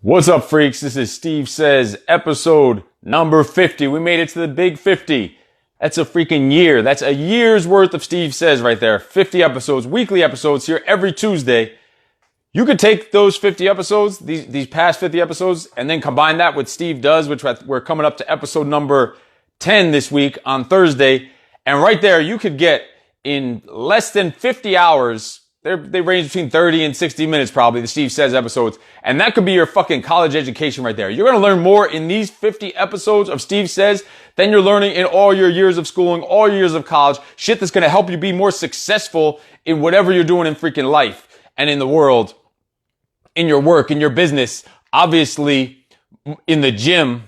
What's up, freaks? This is Steve Says, episode number 50. We made it to the big 50. That's a freaking year. That's a year's worth of Steve Says right there. 50 episodes, weekly episodes here every Tuesday. You could take those 50 episodes, these past 50 episodes, and then combine that with Steve Does, which we're coming up to episode number 10 this week on Thursday. And right there, you could get in less than 50 hours. They range between 30 and 60 minutes probably, the Steve Says episodes. And that could be your fucking college education right there. You're going to learn more in these 50 episodes of Steve Says than you're learning in all your years of schooling, all your years of college. Shit that's going to help you be more successful in whatever you're doing in freaking life and in the world, in your work, in your business, obviously in the gym.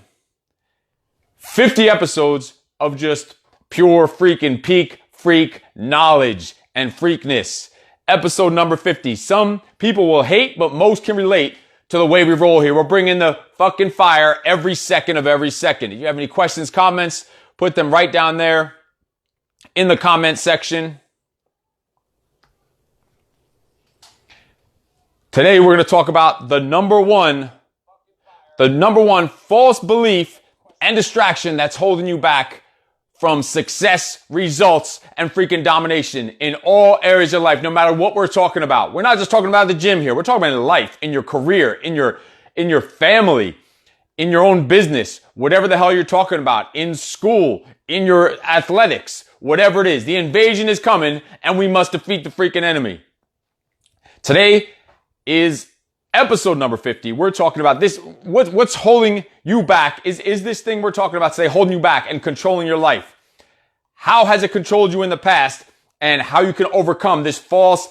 50 episodes of just pure freaking peak freak knowledge and freakness. Episode number 50. Some people will hate, but most can relate to the way we roll here. We're bringing the fucking fire every second of every second. If you have any questions, comments, put them right down there in the comment section. Today, we're going to talk about the number one false belief and distraction that's holding you back from success, results, and freaking domination in all areas of life, no matter what we're talking about. We're not just talking about the gym here. We're talking about in life, in your career, in your family, in your own business, whatever the hell you're talking about, in school, in your athletics, whatever it is. The invasion is coming, and we must defeat the freaking enemy. Today is episode number 50. We're talking about this. What's holding you back is this thing we're talking about today holding you back and controlling your life. How has it controlled you in the past, and how you can overcome this false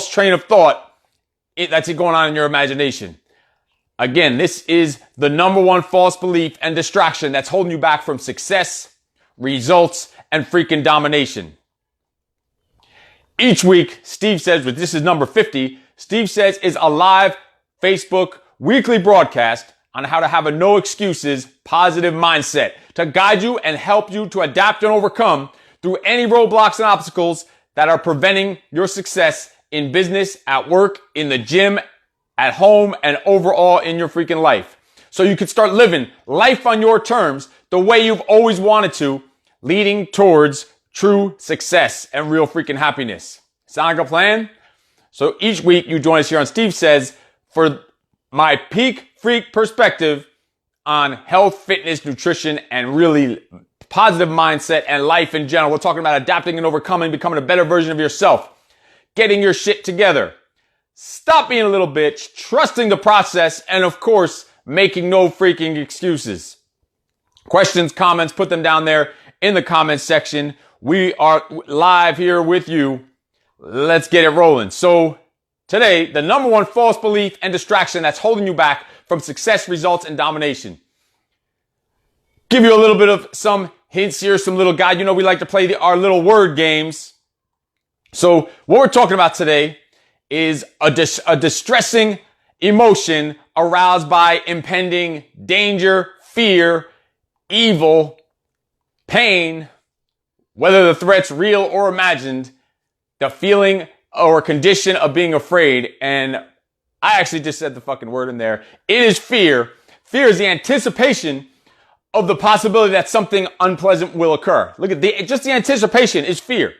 train of thought that's going on in your imagination. Again, this is the number one false belief and distraction that's holding you back from success, results, and freaking domination. Each week, Steve Says, but this is number 50, Steve Says is a live Facebook weekly broadcast on how to have a no excuses positive mindset to guide you and help you to adapt and overcome through any roadblocks and obstacles that are preventing your success in business, at work, in the gym, at home, and overall in your freaking life. So you can start living life on your terms the way you've always wanted to, leading towards true success and real freaking happiness. Sound like a plan? So each week you join us here on Steve Says for my peak freak perspective on health, fitness, nutrition, and really positive mindset and life in general. We're talking about adapting and overcoming, becoming a better version of yourself, getting your shit together, stop being a little bitch, trusting the process, and of course, making no freaking excuses. Questions, comments, put them down there in the comments section. We are live here with you. Let's get it rolling. So today, the number one false belief and distraction that's holding you back from success, results, and domination. Give you a little bit of some hints here, some little guide. You know, we like to play our little word games. So what we're talking about today is a distressing emotion aroused by impending danger, fear, evil, pain, whether the threat's real or imagined, the feeling or condition of being afraid. And I actually just said the fucking word in there. It is fear. Fear is the anticipation of the possibility that something unpleasant will occur. Look at just the anticipation is fear.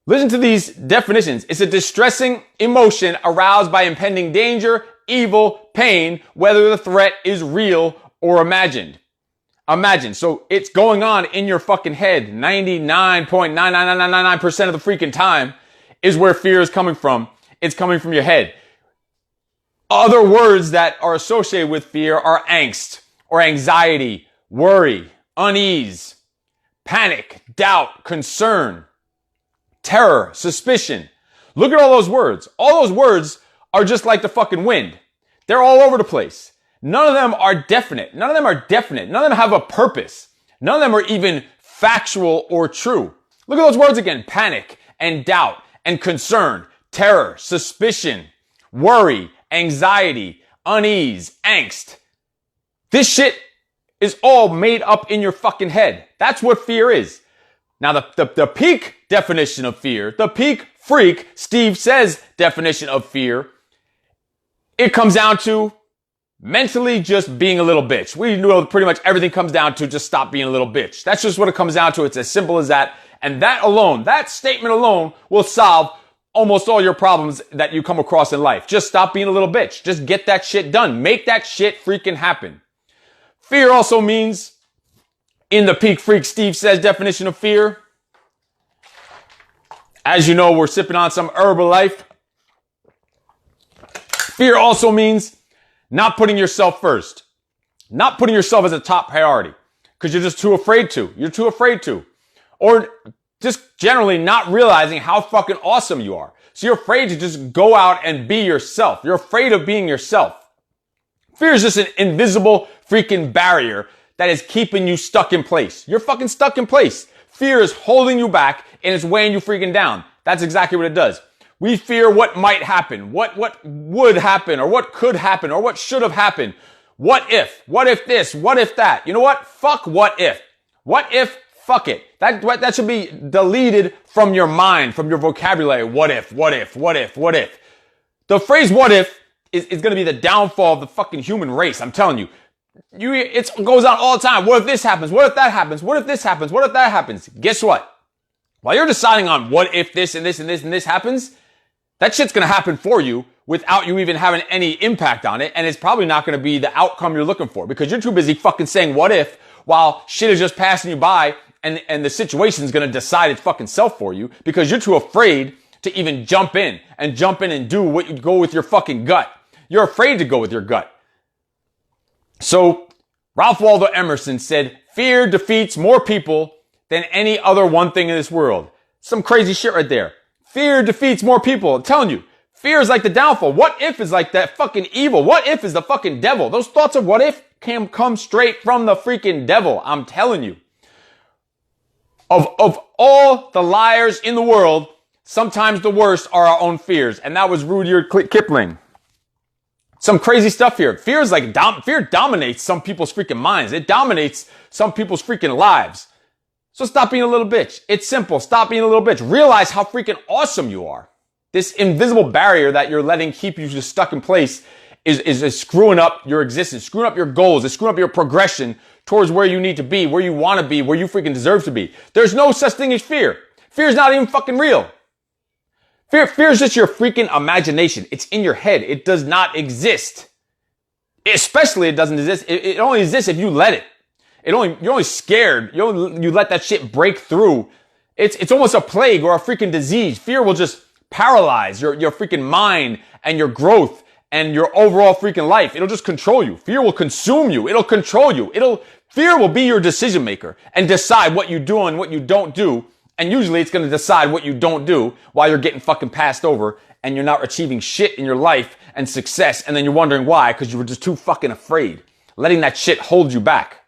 Listen to these definitions. It's a distressing emotion aroused by impending danger, evil, pain, whether the threat is real or imagined. Imagine. So it's going on in your fucking head. 99.99999% of the freaking time is where fear is coming from. It's coming from your head. Other words that are associated with fear are angst or anxiety, worry, unease, panic, doubt, concern, terror, suspicion. Look at all those words. All those words are just like the fucking wind. They're all over the place. None of them are definite. None of them have a purpose. None of them are even factual or true. Look at those words again. Panic and doubt and concern, terror, suspicion, worry, anxiety, unease, angst. This shit is all made up in your fucking head. That's what fear is. Now, the peak definition of fear, the peak freak Steve Says definition of fear, it comes down to Mentally, just being a little bitch. We know pretty much everything comes down to just stop being a little bitch. That's just what it comes down to. It's as simple as that. And that alone, that statement alone will solve almost all your problems that you come across in life. Just stop being a little bitch. Just get that shit done. Make that shit freaking happen. Fear also means, in the Peak Freak Steve Says definition of fear, as you know, we're sipping on some Herbalife. Fear also means not putting yourself first. Not putting yourself as a top priority. Because you're just too afraid to. You're too afraid to. Or just generally not realizing how fucking awesome you are. So you're afraid to just go out and be yourself. You're afraid of being yourself. Fear is just an invisible freaking barrier that is keeping you stuck in place. You're fucking stuck in place. Fear is holding you back and it's weighing you freaking down. That's exactly what it does. We fear what might happen, what would happen, or what could happen, or what should have happened. What if this, what if that? You know what? Fuck what if. What if? Fuck it. That should be deleted from your mind, from your vocabulary. What if? The phrase what if is going to be the downfall of the fucking human race. I'm telling you. It goes on all the time. What if this happens? What if that happens? What if this happens? What if that happens? Guess what? While you're deciding on what if this and this and this and this happens, that shit's going to happen for you without you even having any impact on it. And it's probably not going to be the outcome you're looking for because you're too busy fucking saying what if while shit is just passing you by and the situation's going to decide its fucking self for you because you're too afraid to even jump in and do what you go with your fucking gut. You're afraid to go with your gut. So Ralph Waldo Emerson said, fear defeats more people than any other one thing in this world. Some crazy shit right there. Fear defeats more people. I'm telling you, fear is like the downfall. What if is like that fucking evil. What if is the fucking devil. Those thoughts of what if can come straight from the freaking devil. I'm telling you. Of all the liars in the world, sometimes the worst are our own fears. And that was Rudyard Kipling. Some crazy stuff here. Fear is like, fear dominates some people's freaking minds. It dominates some people's freaking lives. So stop being a little bitch. It's simple. Stop being a little bitch. Realize how freaking awesome you are. This invisible barrier that you're letting keep you just stuck in place is screwing up your existence, screwing up your goals, it's screwing up your progression towards where you need to be, where you want to be, where you freaking deserve to be. There's no such thing as fear. Fear is not even fucking real. Fear is just your freaking imagination. It's in your head. It does not exist. Especially it doesn't exist. It only exists if you let it. You're only scared. You let that shit break through. It's almost a plague or a freaking disease. Fear will just paralyze your freaking mind and your growth and your overall freaking life. It'll just control you. Fear will consume you. It'll control you. Fear will be your decision maker and decide what you do and what you don't do. And usually it's going to decide what you don't do while you're getting fucking passed over and you're not achieving shit in your life and success. And then you're wondering why, because you were just too fucking afraid, letting that shit hold you back.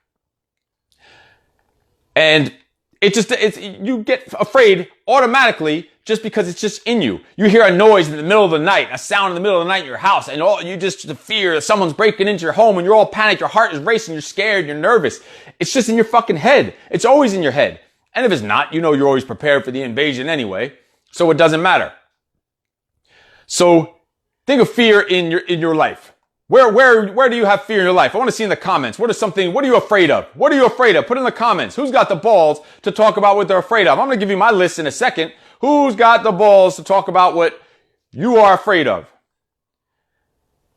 And you get afraid automatically just because it's just in you. You hear a noise in the middle of the night, a sound in the middle of the night in your house, and the fear that someone's breaking into your home and you're all panicked, your heart is racing, you're scared, you're nervous. It's just in your fucking head. It's always in your head. And if it's not, you're always prepared for the invasion anyway. So it doesn't matter. So think of fear in your life. Where do you have fear in your life? I want to see in the comments. What are you afraid of? What are you afraid of? Put in the comments. Who's got the balls to talk about what they're afraid of? I'm going to give you my list in a second. Who's got the balls to talk about what you are afraid of?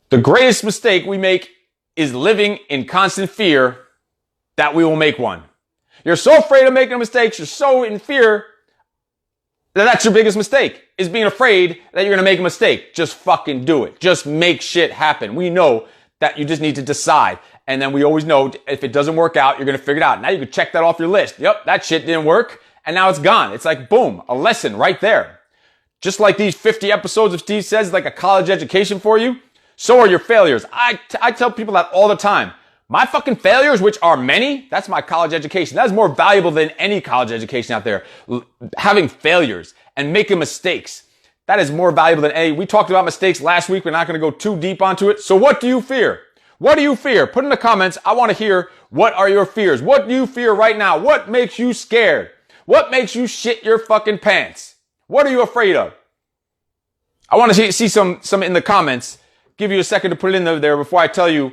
The greatest mistake we make is living in constant fear that we will make one. You're so afraid of making mistakes. You're so in fear that's your biggest mistake, is being afraid that you're going to make a mistake. Just fucking do it. Just make shit happen. We know that you just need to decide. And then we always know if it doesn't work out, you're going to figure it out. Now you can check that off your list. Yep, that shit didn't work. And now it's gone. It's like, boom, a lesson right there. Just like these 50 episodes of Steve Says, like a college education for you, so are your failures. I tell people that all the time. My fucking failures, which are many, that's my college education. That is more valuable than any college education out there. Having failures and making mistakes. That is more valuable than any. We talked about mistakes last week. We're not going to go too deep onto it. So what do you fear? What do you fear? Put in the comments. I want to hear, what are your fears? What do you fear right now? What makes you scared? What makes you shit your fucking pants? What are you afraid of? I want to see some in the comments. give you a second to put it in there before I tell you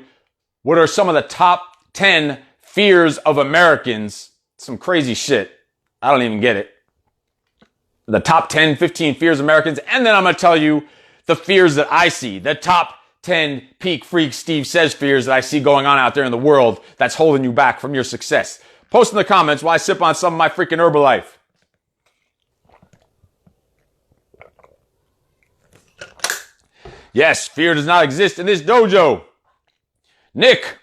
what are some of the top 10 fears of Americans. Some crazy shit. I don't even get it. The top 10, 15 fears of Americans. And then I'm going to tell you the fears that I see. The top 10 peak freak Steve Says fears that I see going on out there in the world that's holding you back from your success. Post in the comments while I sip on some of my freaking Herbalife. Yes, fear does not exist in this dojo. Nick.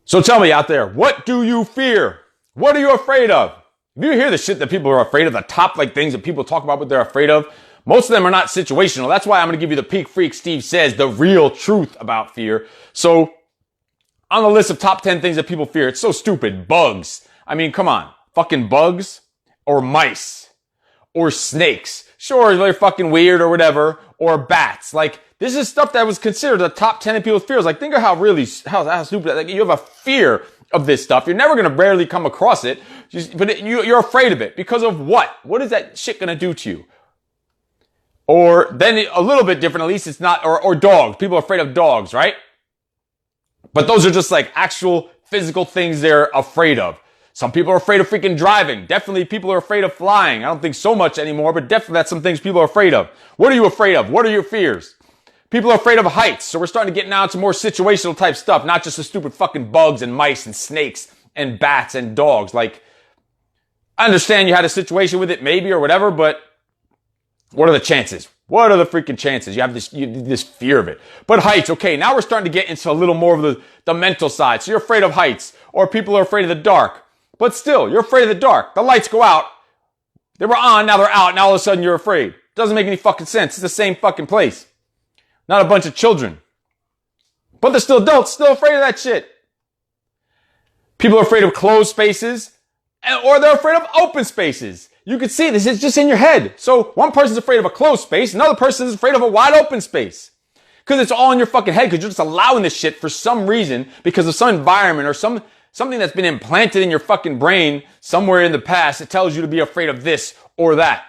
So tell me out there, what do you fear? What are you afraid of? If you hear the shit that people are afraid of, the top things that people talk about what they're afraid of, most of them are not situational. That's why I'm going to give you the peak freak Steve Says, the real truth about fear. So on the list of top 10 things that people fear, it's so stupid. Bugs. I mean, come on. Fucking bugs or mice or snakes. Sure, they're fucking weird or whatever. Or bats. Like, this is stuff that was considered the top 10 of people's fears. Like, think of how stupid. Like, you have a fear of this stuff. You're never going to barely come across it. You're afraid of it. Because of what? What is that shit going to do to you? Or then a little bit different, at least it's not, or dogs. People are afraid of dogs, right? But those are just like actual physical things they're afraid of. Some people are afraid of freaking driving. Definitely people are afraid of flying. I don't think so much anymore, but definitely that's some things people are afraid of. What are you afraid of? What are your fears? People are afraid of heights. So we're starting to get now to more situational type stuff, not just the stupid fucking bugs and mice and snakes and bats and dogs. Like, I understand you had a situation with it maybe or whatever, but what are the chances? What are the freaking chances? You have this fear of it. But heights, okay, now we're starting to get into a little more of the mental side. So you're afraid of heights, or people are afraid of the dark. But still, you're afraid of the dark. The lights go out. They were on, now they're out, now all of a sudden you're afraid. Doesn't make any fucking sense. It's the same fucking place. Not a bunch of children. But they're still adults, still afraid of that shit. People are afraid of closed spaces, or they're afraid of open spaces. You can see this is just in your head. So one person's afraid of a closed space, another person is afraid of a wide open space. Because it's all in your fucking head, because you're just allowing this shit for some reason, because of some environment or something that's been implanted in your fucking brain somewhere in the past. It tells you to be afraid of this or that.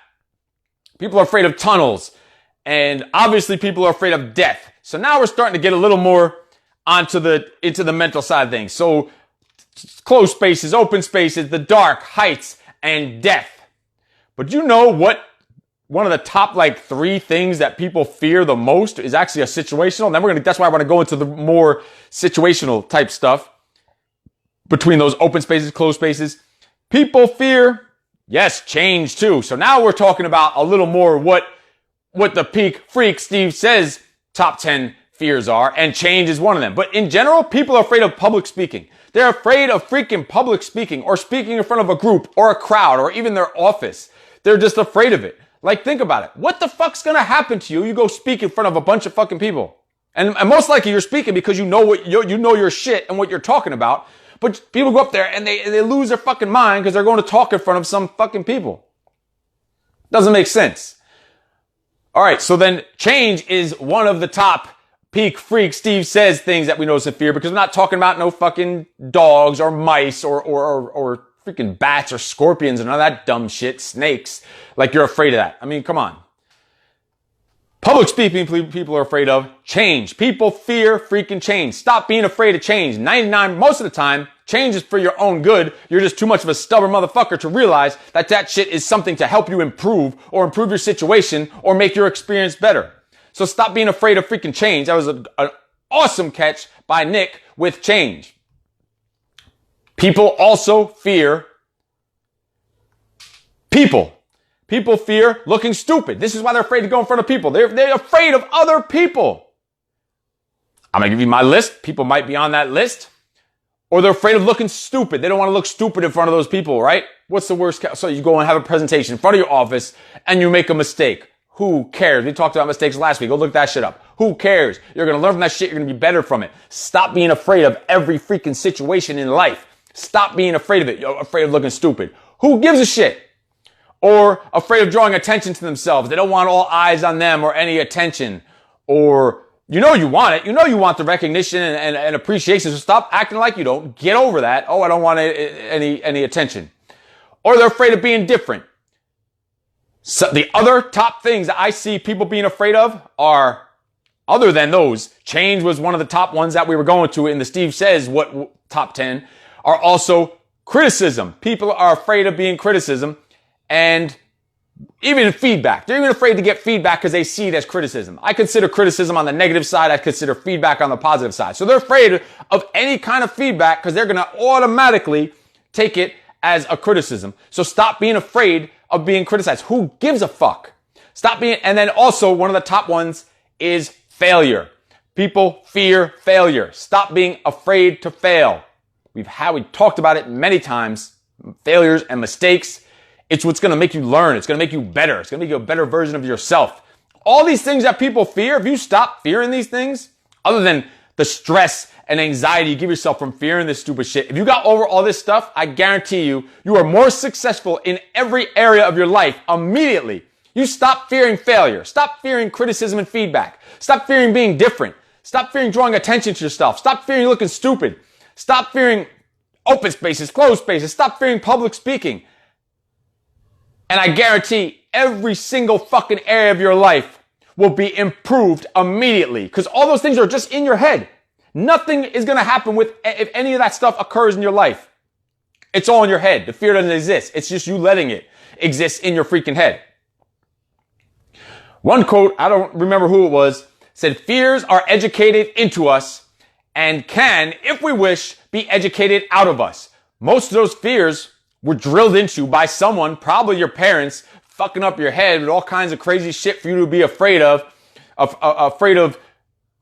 People are afraid of tunnels. And obviously people are afraid of death. So now we're starting to get a little more into the mental side of things. So closed spaces, open spaces, the dark, heights, and death. But you know what? One of the top 3 things that people fear the most is actually a situational. Then that's why I want to go into the more situational type stuff between those open spaces, closed spaces. People fear, yes, change too. So now we're talking about a little more what the peak freak Steve Says top 10 fears are, and change is one of them. But in general, people are afraid of public speaking. They're afraid of freaking public speaking or speaking in front of a group or a crowd or even their office. They're just afraid of it. Like, think about it. What the fuck's gonna happen to you? You go speak in front of a bunch of fucking people. And most likely you're speaking because you know your shit and what you're talking about. But people go up there and they lose their fucking mind because they're going to talk in front of some fucking people. Doesn't make sense. All right, so then change is one of the top peak freak Steve Says things that we notice in fear, because we're not talking about no fucking dogs or mice or freaking bats or scorpions and all that dumb shit, snakes. Like, you're afraid of that. I mean, come on. Public speaking, people are afraid of change. People fear freaking change. Stop being afraid of change. Most of the time, change is for your own good. You're just too much of a stubborn motherfucker to realize that shit is something to help you improve your situation or make your experience better. So stop being afraid of freaking change. That was an awesome catch by Nick with change. People also fear people. People fear looking stupid. This is why they're afraid to go in front of people. They're afraid of other people. I'm going to give you my list. People might be on that list. Or they're afraid of looking stupid. They don't want to look stupid in front of those people, right? What's the worst case? So you go and have a presentation in front of your office and you make a mistake. Who cares? We talked about mistakes last week. Go look that shit up. Who cares? You're going to learn from that shit. You're going to be better from it. Stop being afraid of every freaking situation in life. Stop being afraid of it. You're afraid of looking stupid. Who gives a shit? Or afraid of drawing attention to themselves. They don't want all eyes on them or any attention. Or you want it. You want the recognition and appreciation. So stop acting like you don't. Get over that. Oh, I don't want any attention. Or they're afraid of being different. So the other top things that I see people being afraid of are other than those, change was one of the top ones that we were going to in the Steve Says what top 10, are also criticism. People are afraid of being criticism and even feedback. They're even afraid to get feedback because they see it as criticism. I consider criticism on the negative side. I consider feedback on the positive side. So they're afraid of any kind of feedback because they're going to automatically take it as a criticism. So stop being afraid of being criticized. Who gives a fuck? Stop being, and then also one of the top ones is failure. People fear failure. Stop being afraid to fail. We talked about it many times. Failures and mistakes. It's what's going to make you learn. It's going to make you better. It's going to make you a better version of yourself. All these things that people fear, if you stop fearing these things, other than the stress and anxiety you give yourself from fearing this stupid shit, if you got over all this stuff, I guarantee you, you are more successful in every area of your life immediately. You stop fearing failure. Stop fearing criticism and feedback. Stop fearing being different. Stop fearing drawing attention to yourself. Stop fearing looking stupid. Stop fearing open spaces, closed spaces. Stop fearing public speaking. And I guarantee every single fucking area of your life will be improved immediately because all those things are just in your head. Nothing is going to happen if any of that stuff occurs in your life. It's all in your head. The fear doesn't exist. It's just you letting it exist in your freaking head. One quote, I don't remember who it was, said, fears are educated into us and can, if we wish, be educated out of us. Most of those fears were drilled into by someone, probably your parents, fucking up your head with all kinds of crazy shit for you to be afraid of,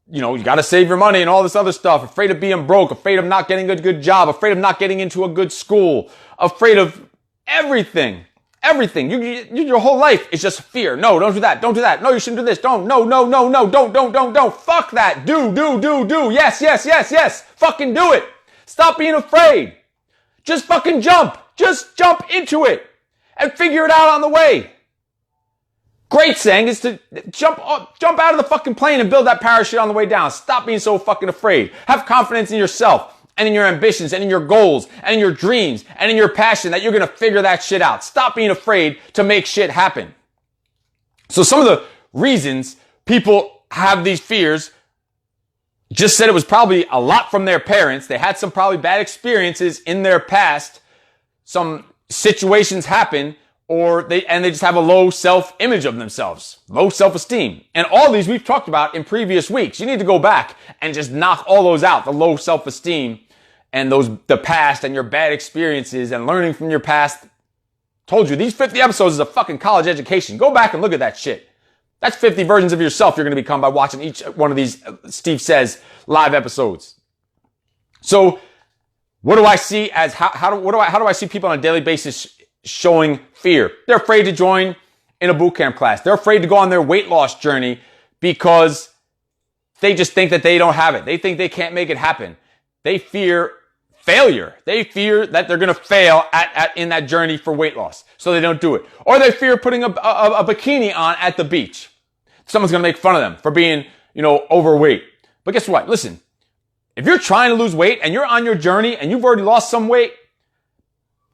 you gotta save your money and all this other stuff, afraid of being broke, afraid of not getting a good job, afraid of not getting into a good school, afraid of everything. Everything. Your whole life is just fear. No, don't do that. Don't do that. No, you shouldn't do this. Don't. No. Don't. Fuck that. Do. Yes. Fucking do it. Stop being afraid. Just fucking jump. Just jump into it and figure it out on the way. Great saying is to jump out of the fucking plane and build that parachute on the way down. Stop being so fucking afraid. Have confidence in yourself and in your ambitions and in your goals and in your dreams and in your passion that you're going to figure that shit out. Stop being afraid to make shit happen. So some of the reasons people have these fears, just said it was probably a lot from their parents. They had some probably bad experiences in their past. Some situations happen, or they just have a low self-image of themselves, low self-esteem. And all these we've talked about in previous weeks. You need to go back and just knock all those out, the low self-esteem and the past and your bad experiences and learning from your past. Told you, these 50 episodes is a fucking college education. Go back and look at that shit. That's 50 versions of yourself you're going to become by watching each one of these Steve Says live episodes. So what do I see as how do I see people on a daily basis showing fear? They're afraid to join in a boot camp class. They're afraid to go on their weight loss journey because they just think that they don't have it. They think they can't make it happen. They fear failure. They fear that they're going to fail in that journey for weight loss. So they don't do it. Or they fear putting a bikini on at the beach. Someone's going to make fun of them for being, overweight. But guess what? Listen, if you're trying to lose weight and you're on your journey and you've already lost some weight,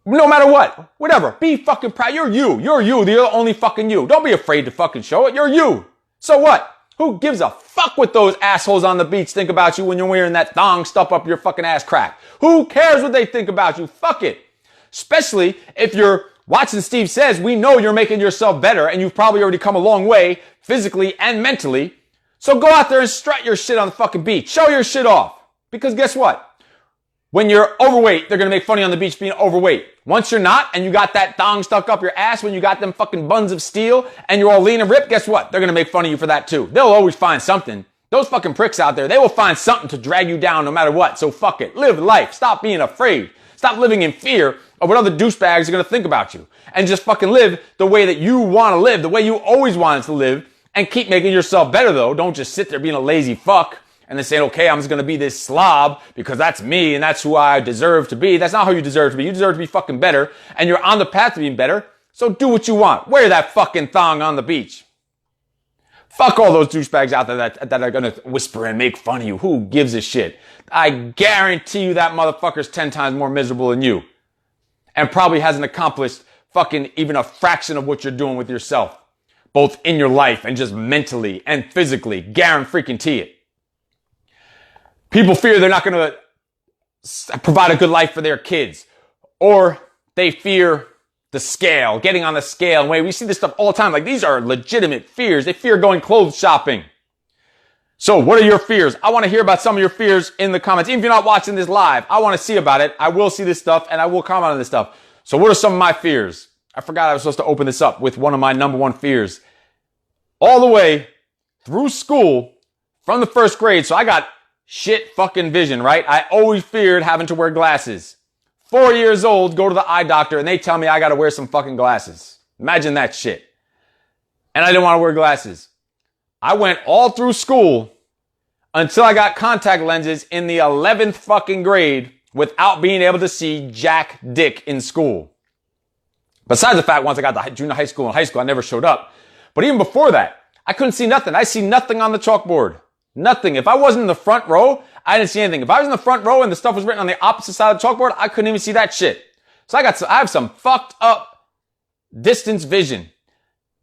no matter what, whatever, be fucking proud. You're you. You're you. You're the only fucking you. Don't be afraid to fucking show it. You're you. So what? Who gives a fuck what those assholes on the beach think about you when you're wearing that thong stuff up your fucking ass crack? Who cares what they think about you? Fuck it. Especially if you're watching Steve Says, we know you're making yourself better and you've probably already come a long way physically and mentally. So go out there and strut your shit on the fucking beach. Show your shit off. Because guess what? When you're overweight, they're going to make fun of you on the beach being overweight. Once you're not, and you got that thong stuck up your ass, when you got them fucking buns of steel, and you're all lean and ripped, guess what? They're going to make fun of you for that too. They'll always find something. Those fucking pricks out there, they will find something to drag you down no matter what. So fuck it. Live life. Stop being afraid. Stop living in fear of what other douchebags are going to think about you. And just fucking live the way that you want to live, the way you always wanted to live, and keep making yourself better though. Don't just sit there being a lazy fuck and then saying, okay, I'm just going to be this slob because that's me and that's who I deserve to be. That's not how you deserve to be. You deserve to be fucking better, and you're on the path to being better. So do what you want. Wear that fucking thong on the beach. Fuck all those douchebags out there that are going to whisper and make fun of you. Who gives a shit? I guarantee you that motherfucker's 10 times more miserable than you and probably hasn't accomplished fucking even a fraction of what you're doing with yourself. both in your life and just mentally and physically. Guarantee it. People fear they're not going to provide a good life for their kids, or they fear the scale, getting on the scale. And we see this stuff all the time. Like, these are legitimate fears. They fear going clothes shopping. So what are your fears? I want to hear about some of your fears in the comments. Even if you're not watching this live, I want to see about it. I will see this stuff and I will comment on this stuff. So what are some of my fears? I forgot I was supposed to open this up with one of my number one fears. All the way through school from the first grade. So I got shit fucking vision, right? I always feared having to wear glasses. 4 years old, go to the eye doctor and they tell me I got to wear some fucking glasses. Imagine that shit. And I didn't want to wear glasses. I went all through school until I got contact lenses in the 11th fucking grade without being able to see jack dick in school. Besides the fact, once I got to junior high school and high school, I never showed up. But even before that, I couldn't see nothing. I see nothing on the chalkboard. Nothing. If I wasn't in the front row, I didn't see anything. If I was in the front row and the stuff was written on the opposite side of the chalkboard, I couldn't even see that shit. So I have some fucked up distance vision.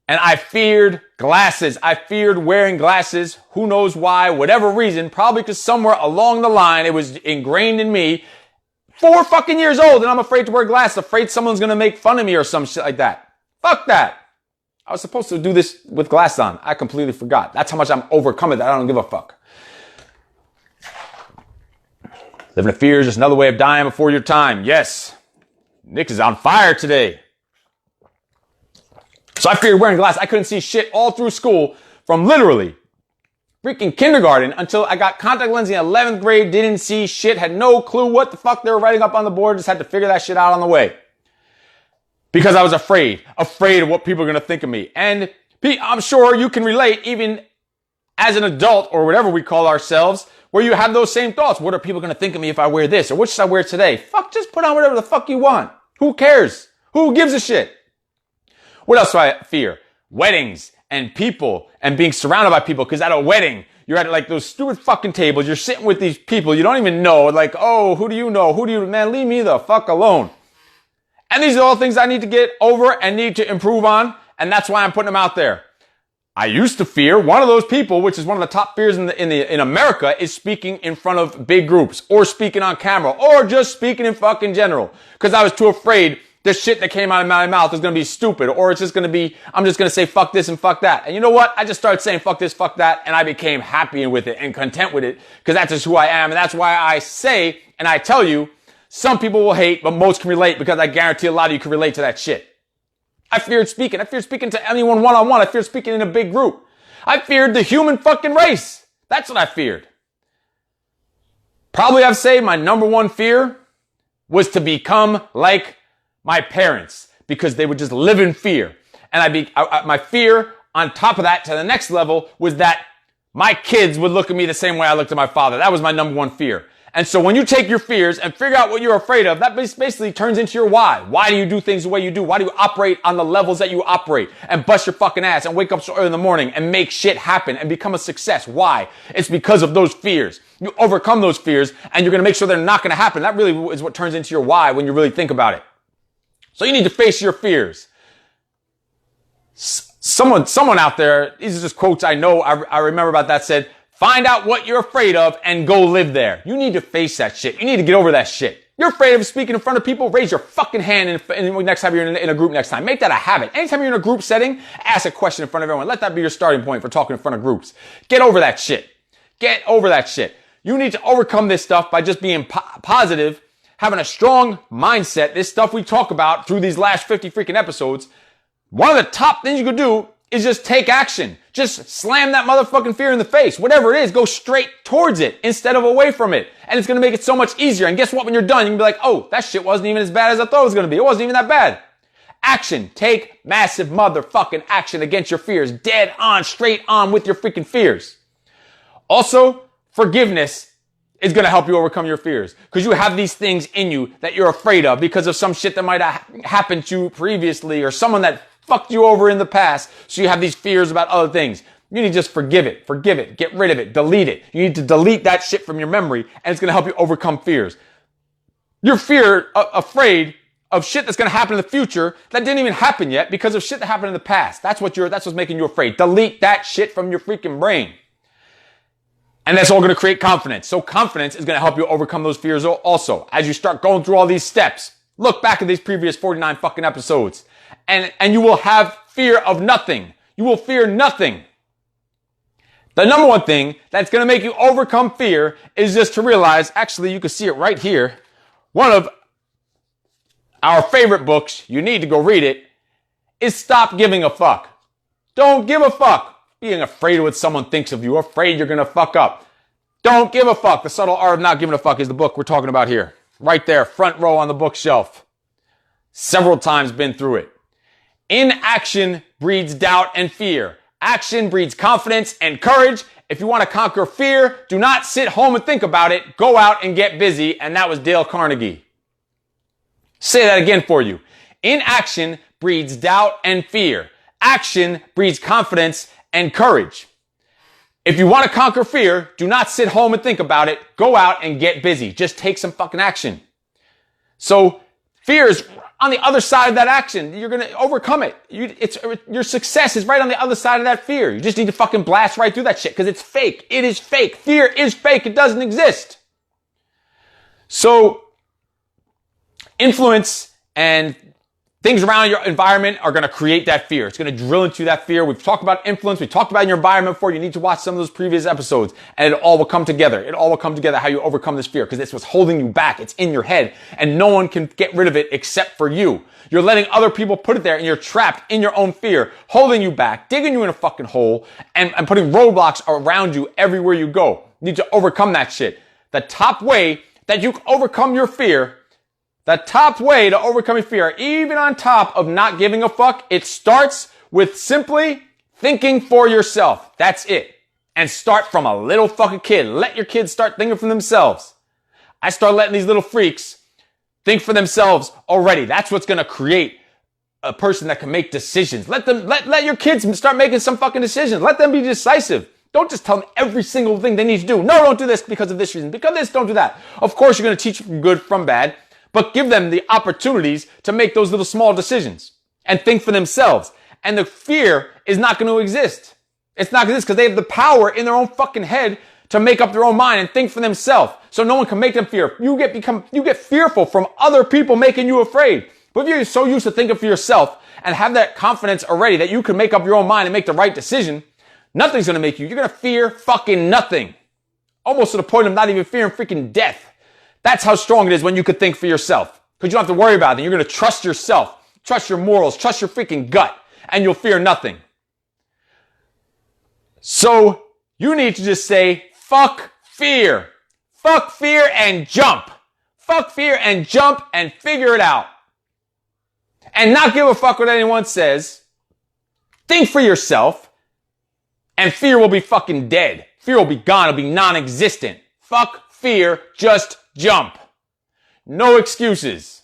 And I feared glasses. I feared wearing glasses. Who knows why? Whatever reason. Probably because somewhere along the line, it was ingrained in me. 4 fucking years old and I'm afraid to wear glasses. Afraid someone's going to make fun of me or some shit like that. Fuck that. I was supposed to do this with glasses on. I completely forgot. That's how much I'm overcoming that I don't give a fuck. Living in fear is just another way of dying before your time. Yes. Nick is on fire today. So I feared wearing glasses. I couldn't see shit all through school from literally freaking kindergarten until I got contact lenses in 11th grade. Didn't see shit. Had no clue what the fuck they were writing up on the board. Just had to figure that shit out on the way. Because I was afraid of what people are going to think of me. And I'm sure you can relate even as an adult or whatever we call ourselves, where you have those same thoughts. What are people going to think of me if I wear this? Or what should I wear today? Fuck, just put on whatever the fuck you want. Who cares? Who gives a shit? What else do I fear? Weddings and people and being surrounded by people. Because at a wedding, you're at like those stupid fucking tables. You're sitting with these people you don't even know. Like, oh, who do you know? Man, leave me the fuck alone. And these are all things I need to get over and need to improve on. And that's why I'm putting them out there. I used to fear one of those people, which is one of the top fears in America, is speaking in front of big groups or speaking on camera or just speaking in fucking general. Because I was too afraid the shit that came out of my mouth is going to be stupid, or it's just going to be, I'm just going to say fuck this and fuck that. And you know what? I just started saying fuck this, fuck that. And I became happy with it and content with it because that's just who I am. And that's why I say, and I tell you, some people will hate, but most can relate because I guarantee a lot of you can relate to that shit. I feared speaking. I feared speaking to anyone one-on-one. I feared speaking in a big group. I feared the human fucking race. That's what I feared. Probably I'd say my number one fear was to become like my parents because they would just live in fear. And my fear on top of that to the next level was that my kids would look at me the same way I looked at my father. That was my number one fear. And so when you take your fears and figure out what you're afraid of, that basically turns into your why. Why do you do things the way you do? Why do you operate on the levels that you operate and bust your fucking ass and wake up so early in the morning and make shit happen and become a success? Why? It's because of those fears. You overcome those fears and you're going to make sure they're not going to happen. That really is what turns into your why when you really think about it. So you need to face your fears. Someone out there, these are just quotes I know, I remember about that, said, find out what you're afraid of and go live there. You need to face that shit. You need to get over that shit. You're afraid of speaking in front of people? Raise your fucking hand next time you're in a group next time. Make that a habit. Anytime you're in a group setting, ask a question in front of everyone. Let that be your starting point for talking in front of groups. Get over that shit. Get over that shit. You need to overcome this stuff by just being positive, having a strong mindset. This stuff we talk about through these last 50 freaking episodes. One of the top things you could do is just take action. Just slam that motherfucking fear in the face. Whatever it is, go straight towards it instead of away from it. And it's going to make it so much easier. And guess what? When you're done, you can be like, oh, that shit wasn't even as bad as I thought it was going to be. It wasn't even that bad. Action. Take massive motherfucking action against your fears. Dead on, straight on with your freaking fears. Also, forgiveness is going to help you overcome your fears. Because you have these things in you that you're afraid of because of some shit that might have happened to you previously or someone that fucked you over in the past. So you have these fears about other things. You need to just forgive it, get rid of it, delete it. You need to delete that shit from your memory and it's going to help you overcome fears. You're afraid of shit that's going to happen in the future that didn't even happen yet because of shit that happened in the past. That's what's making you afraid. Delete that shit from your freaking brain. And that's all going to create confidence. So confidence is going to help you overcome those fears also. As you start going through all these steps, look back at these previous 49 fucking episodes and you will have fear of nothing. You will fear nothing. The number one thing that's going to make you overcome fear is just to realize, actually, you can see it right here. One of our favorite books, you need to go read it, is Stop Giving a Fuck. Don't give a fuck. Being afraid of what someone thinks of you, afraid you're going to fuck up. Don't give a fuck. The Subtle Art of Not Giving a Fuck is the book we're talking about here. Right there, front row on the bookshelf. Several times been through it. Inaction breeds doubt and fear. Action breeds confidence and courage. If you want to conquer fear, do not sit home and think about it. Go out and get busy. And that was Dale Carnegie. Say that again for you. Inaction breeds doubt and fear. Action breeds confidence and courage. If you want to conquer fear, do not sit home and think about it. Go out and get busy. Just take some fucking action. So fear is on the other side of that action. You're going to overcome it. Your success is right on the other side of that fear. You just need to fucking blast right through that shit because it's fake. It is fake. Fear is fake. It doesn't exist. So influence and things around your environment are going to create that fear. It's going to drill into that fear. We've talked about influence. We talked about your environment before. You need to watch some of those previous episodes and it all will come together. It all will come together how you overcome this fear because it's what's holding you back. It's in your head and no one can get rid of it except for you. You're letting other people put it there and you're trapped in your own fear, holding you back, digging you in a fucking hole and putting roadblocks around you everywhere you go. You need to overcome that shit. The top way that you overcome your fear, the top way to overcoming fear, even on top of not giving a fuck, it starts with simply thinking for yourself. That's it. And start from a little fucking kid. Let your kids start thinking for themselves. I start letting these little freaks think for themselves already. That's what's going to create a person that can make decisions. Let your kids start making some fucking decisions. Let them be decisive. Don't just tell them every single thing they need to do. No, don't do this because of this reason. Because of this, don't do that. Of course, you're going to teach them good from bad. But give them the opportunities to make those little small decisions and think for themselves. And the fear is not going to exist. It's not going to exist because they have the power in their own fucking head to make up their own mind and think for themselves. So no one can make them fear. You get fearful from other people making you afraid. But if you're so used to thinking for yourself and have that confidence already that you can make up your own mind and make the right decision, nothing's going to make you. You're going to fear fucking nothing. Almost to the point of not even fearing freaking death. That's how strong it is when you could think for yourself. Because you don't have to worry about it. You're going to trust yourself, trust your morals, trust your freaking gut, and you'll fear nothing. So you need to just say, fuck fear. Fuck fear and jump. Fuck fear and jump and figure it out. And not give a fuck what anyone says. Think for yourself. And fear will be fucking dead. Fear will be gone. It'll be non-existent. Fuck fear. Just jump. No excuses.